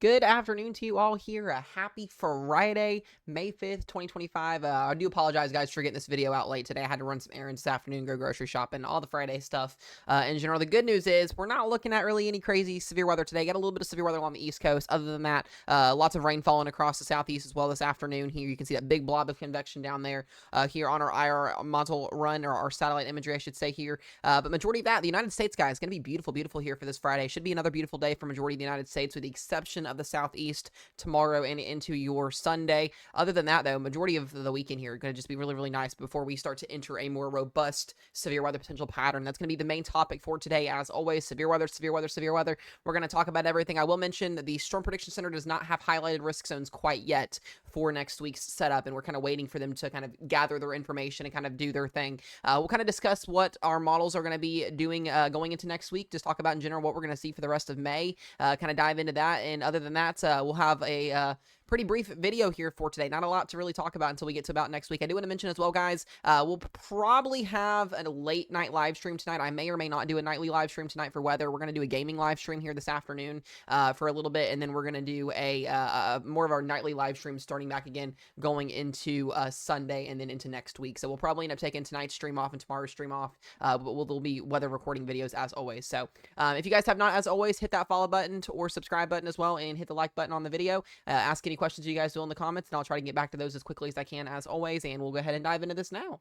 Good afternoon to you all here. A happy Friday, May 5th, 2025. I do apologize, guys, for getting this video out late today. I had to run some errands this afternoon, go grocery shopping, all the Friday stuff. In general, the good news is we're not looking at really any crazy severe weather today. Got a little bit of severe weather along the East Coast. Other than that, lots of rain falling across the Southeast as well this afternoon. Here you can see that big blob of convection down there here on our IR model run, or our satellite imagery, I should say here. But majority of that, the United States, guys, going to be beautiful, beautiful here for this Friday. Should be another beautiful day for majority of the United States, with the exception of the Southeast tomorrow and into your Sunday. Other than that, though, majority of the weekend here going to just be really, really nice before we start to enter a more robust severe weather potential pattern. That's going to be the main topic for today. As always, severe weather, severe weather, severe weather. We're going to talk about everything. I will mention that the Storm Prediction Center does not have highlighted risk zones quite yet for next week's setup, and we're kind of waiting for them to kind of gather their information and kind of do their thing. We'll kind of discuss what our models are going to be doing going into next week. Just talk about in general what we're going to see for the rest of May. Kind of dive into that, and other than that, we'll have a pretty brief video here for today. Not a lot to really talk about until we get to about next week. I do want to mention as well, guys, we'll probably have a late night live stream tonight. I may or may not do a nightly live stream tonight for weather. We're going to do a gaming live stream here this afternoon for a little bit, and then we're going to do a more of our nightly live stream starting back again going into Sunday and then into next week. So we'll probably end up taking tonight's stream off and tomorrow's stream off, but there'll be weather recording videos as always. So if you guys have not, as always, hit that follow button or subscribe button as well, and hit the like button on the video. Ask any questions you guys do in the comments, and I'll try to get back to those as quickly as I can, as always, and we'll go ahead and dive into this now.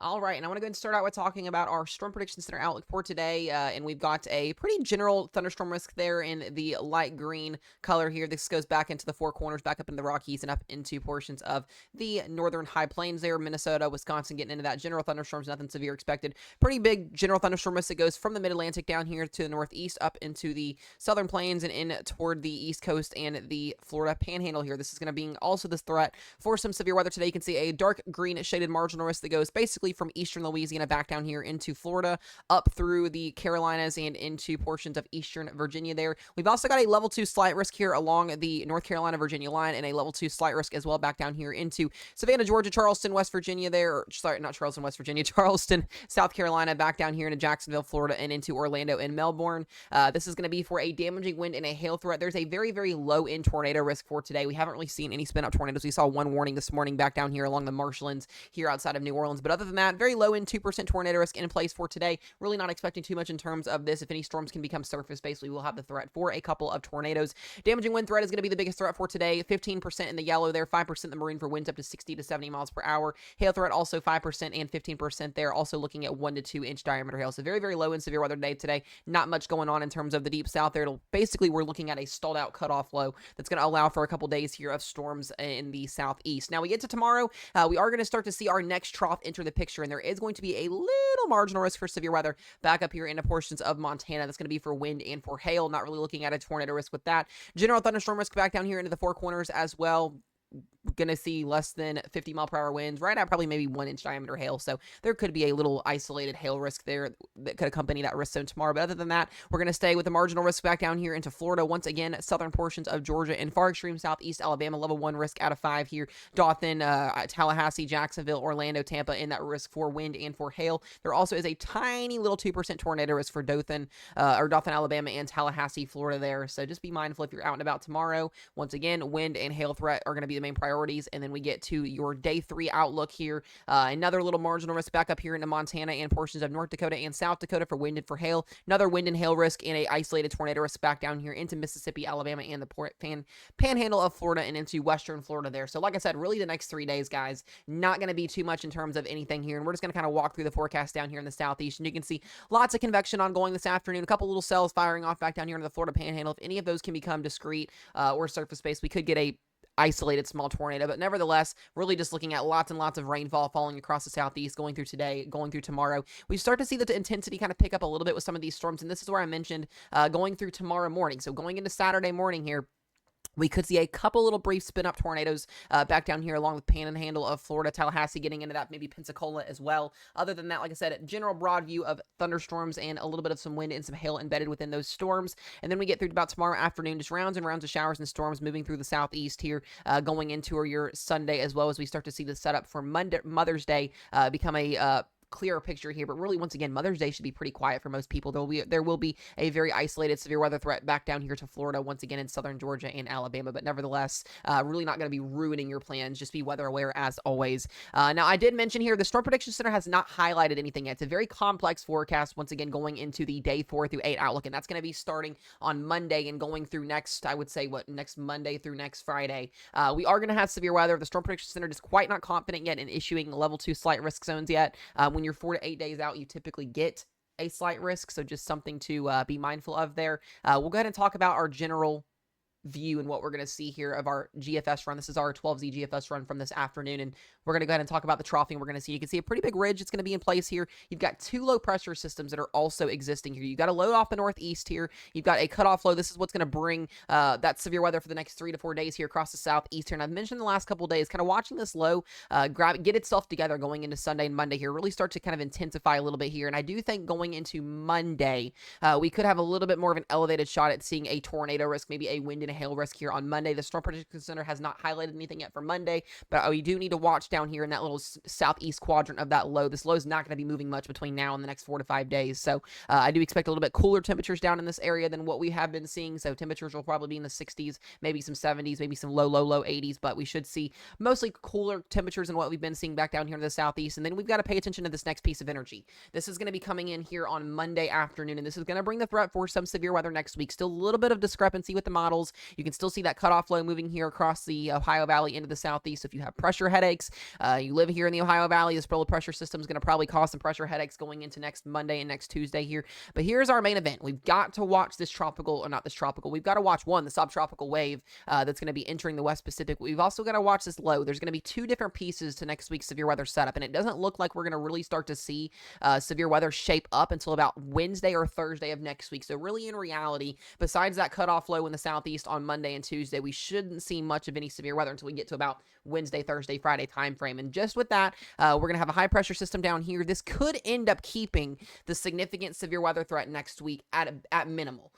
All right, and I want to go ahead and start out with talking about our Storm Prediction Center outlook for today, and we've got a pretty general thunderstorm risk there in the light green color here. This goes back into the Four Corners, back up into the Rockies, and up into portions of the northern high plains there, Minnesota, Wisconsin, getting into that. General thunderstorms, nothing severe expected. Pretty big general thunderstorm risk that goes from the mid-Atlantic down here to the northeast, up into the southern plains, and in toward the east coast and the Florida panhandle here. This is going to be also this threat for some severe weather today. You can see a dark green shaded marginal risk that goes basically from eastern Louisiana back down here into Florida, up through the Carolinas and into portions of eastern Virginia there. We've also got a level 2 slight risk here along the North Carolina-Virginia line, and a level 2 slight risk as well back down here into Savannah, Georgia, Charleston, West Virginia there. Or, sorry, not Charleston, West Virginia, Charleston, South Carolina, back down here into Jacksonville, Florida, and into Orlando and Melbourne. This is going to be for a damaging wind and a hail threat. There's a very, very low-end tornado risk for today. We haven't really seen any spin-up tornadoes. We saw one warning this morning back down here along the marshlands here outside of New Orleans, but other than that, very low end 2% tornado risk in place for today. Really not expecting too much in terms of this. If any storms can become surface based, we will have the threat for a couple of tornadoes. Damaging wind threat is going to be the biggest threat for today. 15% in the yellow there, 5% in the maroon for winds up to 60 to 70 miles per hour. Hail threat also 5% and 15% there. Also looking at 1 to 2 inch diameter hail. So very, very low in severe weather day today. Not much going on in terms of the deep south there. It'll basically, we're looking at a stalled out cutoff low that's going to allow for a couple days here of storms in the southeast. Now we get to tomorrow, we are going to start to see our next trough enter the picture, and there is going to be a little marginal risk for severe weather back up here into portions of Montana. That's going to be for wind and for hail. Not really looking at a tornado risk with that. General thunderstorm risk back down here into the Four Corners as well. Going to see less than 50 mile per hour winds, right at probably maybe 1 inch diameter hail. So there could be a little isolated hail risk there that could accompany that risk zone tomorrow. But other than that, we're going to stay with the marginal risk back down here into Florida. Once again, southern portions of Georgia and far extreme southeast Alabama, level 1 risk out of 5 here. Dothan, Tallahassee, Jacksonville, Orlando, Tampa in that risk for wind and for hail. There also is a tiny little 2% tornado risk for Dothan, Alabama, and Tallahassee, Florida there. So just be mindful if you're out and about tomorrow. Once again, wind and hail threat are going to be the main priorities. And then we get to your day 3 outlook here. Another little marginal risk back up here into Montana and portions of North Dakota and South Dakota for wind and for hail. Another wind and hail risk and a isolated tornado risk back down here into Mississippi, Alabama, and the panhandle of Florida and into western Florida there. So like I said, really the next 3 days, guys, not going to be too much in terms of anything here. And we're just going to kind of walk through the forecast down here in the southeast. And you can see lots of convection ongoing this afternoon. A couple little cells firing off back down here in the Florida panhandle. If any of those can become discrete or surface based, we could get a isolated small tornado, but nevertheless, really just looking at lots and lots of rainfall falling across the southeast, going through today, going through tomorrow. We start to see the intensity kind of pick up a little bit with some of these storms, and this is where I mentioned going through tomorrow morning. So going into Saturday morning here, we could see a couple little brief spin-up tornadoes back down here along the panhandle of Florida, Tallahassee, getting into that, maybe Pensacola as well. Other than that, like I said, general broad view of thunderstorms and a little bit of some wind and some hail embedded within those storms. And then we get through about tomorrow afternoon, just rounds and rounds of showers and storms moving through the southeast here, going into your Sunday, as well as we start to see the setup for Mother's Day become a clearer picture here. But really, once again, Mother's Day should be pretty quiet for most people. There will be a very isolated severe weather threat back down here to Florida, once again in southern Georgia and Alabama. But nevertheless, really not going to be ruining your plans. Just be weather aware as always. Now, I did mention here the Storm Prediction Center has not highlighted anything yet. It's a very complex forecast, once again, going into the day 4 through 8 outlook, and that's going to be starting on Monday and going through next, I would say, next Monday through next Friday. We are going to have severe weather. The Storm Prediction Center is quite not confident yet in issuing level 2 slight risk zones yet. When you're 4 to 8 days out, you typically get a slight risk, so just something to be mindful of there. We'll go ahead and talk about our general view and what we're going to see here of our GFS run. This is our 12Z GFS run from this afternoon, and we're going to go ahead and talk about the troughing we're going to see. You can see a pretty big ridge that's going to be in place here. You've got 2 low pressure systems that are also existing here. You've got a low off the northeast here. You've got a cutoff low. This is what's going to bring that severe weather for the next 3 to 4 days here across the southeast here. And I've mentioned the last couple of days, kind of watching this low get itself together going into Sunday and Monday here, really start to kind of intensify a little bit here. And I do think going into Monday, we could have a little bit more of an elevated shot at seeing a tornado risk, maybe a wind and a hail risk here on Monday. The Storm Prediction Center has not highlighted anything yet for Monday, but we do need to watch down here in that little southeast quadrant of that low. This low is not going to be moving much between now and the next 4 to 5 days, so I do expect a little bit cooler temperatures down in this area than what we have been seeing. So temperatures will probably be in the 60s, maybe some 70s, maybe some low 80s, but we should see mostly cooler temperatures than what we've been seeing back down here in the southeast. And then we've got to pay attention to this next piece of energy. This is going to be coming in here on Monday afternoon, and this is going to bring the threat for some severe weather next week. Still a little bit of discrepancy with the models. You can still see that cutoff low moving here across the Ohio Valley into the southeast. If you have pressure headaches, you live here in the Ohio Valley, this low pressure system is going to probably cause some pressure headaches going into next Monday and next Tuesday here. But here's our main event. We've got to watch this tropical, or not this tropical, we've got to watch the subtropical wave that's going to be entering the West Pacific. We've also got to watch this low. There's going to be 2 different pieces to next week's severe weather setup, and it doesn't look like we're going to really start to see severe weather shape up until about Wednesday or Thursday of next week. So really, in reality, besides that cutoff low in the southeast on Monday and Tuesday, we shouldn't see much of any severe weather until we get to about Wednesday, Thursday, Friday time frame. And just with that, we're going to have a high pressure system down here. This could end up keeping the significant severe weather threat next week at minimal,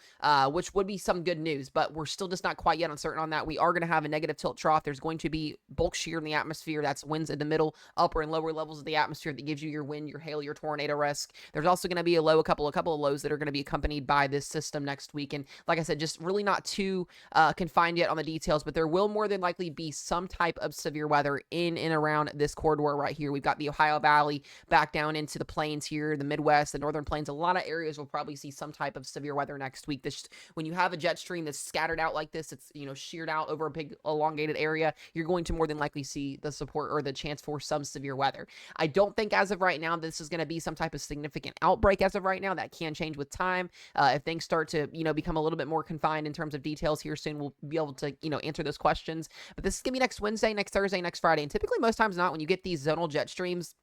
which would be some good news, but we're still just not quite yet uncertain on that. We are going to have a negative tilt trough. There's going to be bulk shear in the atmosphere. That's winds in the middle, upper and lower levels of the atmosphere that gives you your wind, your hail, your tornado risk. There's also going to be a couple of lows that are going to be accompanied by this system next week. And like I said, just really not too confined yet on the details, but there will more than likely be some type of severe weather in and around this corridor right here. We've got the Ohio Valley back down into the plains here, the Midwest, the northern plains. A lot of areas will probably see some type of severe weather next week. When you have a jet stream that's scattered out like this, it's sheared out over a big elongated area, you're going to more than likely see the support or the chance for some severe weather. I don't think as of right now this is going to be some type of significant outbreak as of right now. That can change with time. If things start to become a little bit more confined in terms of details here soon, we'll be able to answer those questions. But this is going to be next Wednesday, next Thursday, next Friday, and typically most times not, when you get these zonal jet streams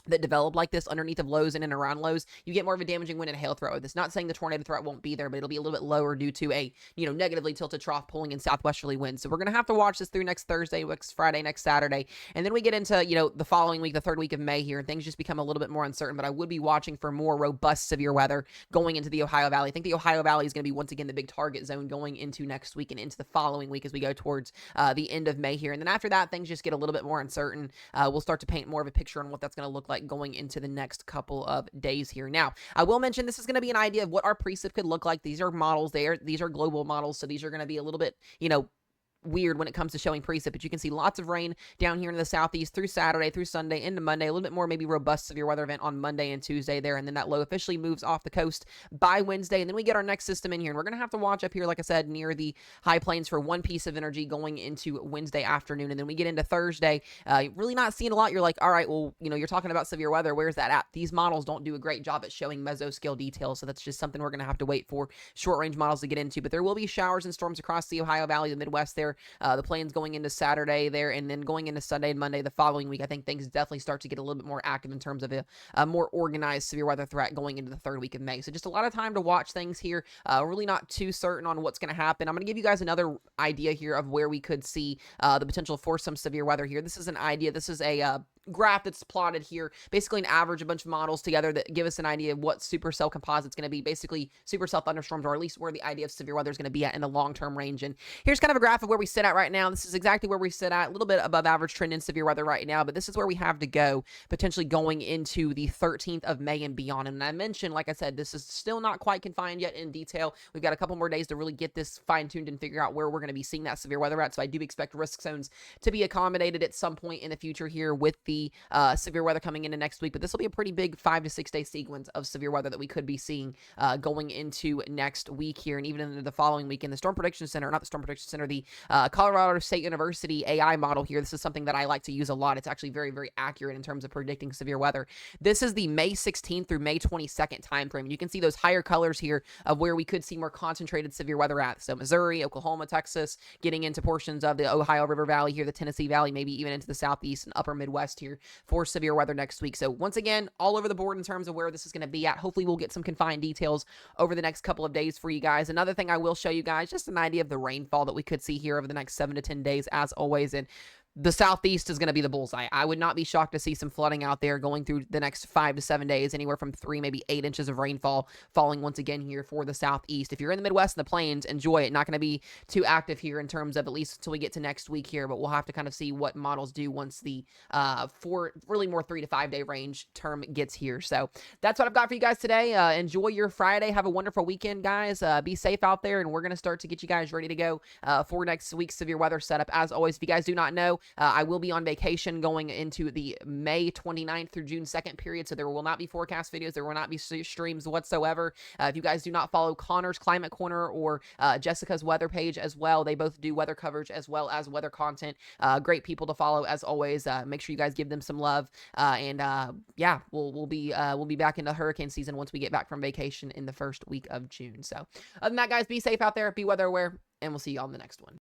that develop like this underneath of lows and around lows, you get more of a damaging wind and hail threat. That's not saying the tornado threat won't be there, but it'll be a little bit lower due to a negatively tilted trough pulling in southwesterly winds. So we're gonna have to watch this through next Thursday, next Friday, next Saturday, and then we get into the following week, the 3rd week of May here, and things just become a little bit more uncertain. But I would be watching for more robust severe weather going into the Ohio Valley. I think the Ohio Valley is going to be once again the big target zone going into next week and into the following week as we go towards the end of May here. And then after that, things just get a little bit more uncertain. We'll start to paint more of a picture on what that's going to look like going into the next couple of days here. Now, I will mention this is going to be an idea of what our precip could look like. These are models. These are global models, so these are going to be a little bit, weird when it comes to showing precip, but you can see lots of rain down here in the southeast through Saturday, through Sunday, into Monday, a little bit more maybe robust severe weather event on Monday and Tuesday there, and then that low officially moves off the coast by Wednesday, and then we get our next system in here, and we're going to have to watch up here, like I said, near the high plains for one piece of energy going into Wednesday afternoon, and then we get into Thursday, really not seeing a lot. You're like, all right, well, you're talking about severe weather. Where's that at? These models don't do a great job at showing mesoscale details, so that's just something we're going to have to wait for short-range models to get into, but there will be showers and storms across the Ohio Valley, the Midwest there, the plains going into Saturday there, and then going into Sunday and Monday the following week. I think things definitely start to get a little bit more active in terms of a more organized severe weather threat going into the 3rd week of May. So just a lot of time to watch things here. Really not too certain on what's going to happen. I'm going to give you guys another idea here of where we could see the potential for some severe weather here. This is an idea. This is a graph that's plotted here, basically an average, a bunch of models together that give us an idea of what supercell composite's going to be, basically supercell thunderstorms, or at least where the idea of severe weather is going to be at in the long-term range. And here's kind of a graph of where we sit at right now. This is exactly where we sit at, a little bit above average trend in severe weather right now, but this is where we have to go potentially going into the 13th of May and beyond. And I mentioned, like I said, this is still not quite confined yet in detail. We've got a couple more days to really get this fine-tuned and figure out where we're going to be seeing that severe weather at. So I do expect risk zones to be accommodated at some point in the future here with the severe weather coming into next week. But this will be a pretty big 5 to 6 day sequence of severe weather that we could be seeing going into next week here, and even into the following week. In the Storm Prediction Center, not the Storm Prediction Center, the Colorado State University AI model here. This is something that I like to use a lot. It's actually very, very accurate in terms of predicting severe weather. This is the May 16th through May 22nd time frame. You can see those higher colors here of where we could see more concentrated severe weather at. So Missouri, Oklahoma, Texas, getting into portions of the Ohio River Valley here, the Tennessee Valley, maybe even into the southeast and upper Midwest here for severe weather next week. So once again, all over the board in terms of where this is going to be at. Hopefully we'll get some confined details over the next couple of days for you guys. Another thing I will show you guys, just an idea of the rainfall that we could see here over the next 7 to 10 days as always. And the southeast is going to be the bullseye. I would not be shocked to see some flooding out there going through the next 5 to 7 days, anywhere from 3, maybe 8 inches of rainfall falling once again here for the southeast. If you're in the Midwest and the plains, enjoy it. Not going to be too active here in terms of, at least until we get to next week here, but we'll have to kind of see what models do once the really more 3 to 5 day range term gets here. So that's what I've got for you guys today. Enjoy your Friday. Have a wonderful weekend, guys. Be safe out there, and we're going to start to get you guys ready to go for next week's severe weather setup. As always, if you guys do not know, I will be on vacation going into the May 29th through June 2nd period, so there will not be forecast videos. There will not be streams whatsoever. If you guys do not follow Connor's Climate Corner or Jessica's weather page as well, they both do weather coverage as well as weather content. Great people to follow as always. Make sure you guys give them some love. Yeah, we'll be back into hurricane season once we get back from vacation in the first week of June. So other than that, guys, be safe out there, be weather aware, and we'll see you on the next one.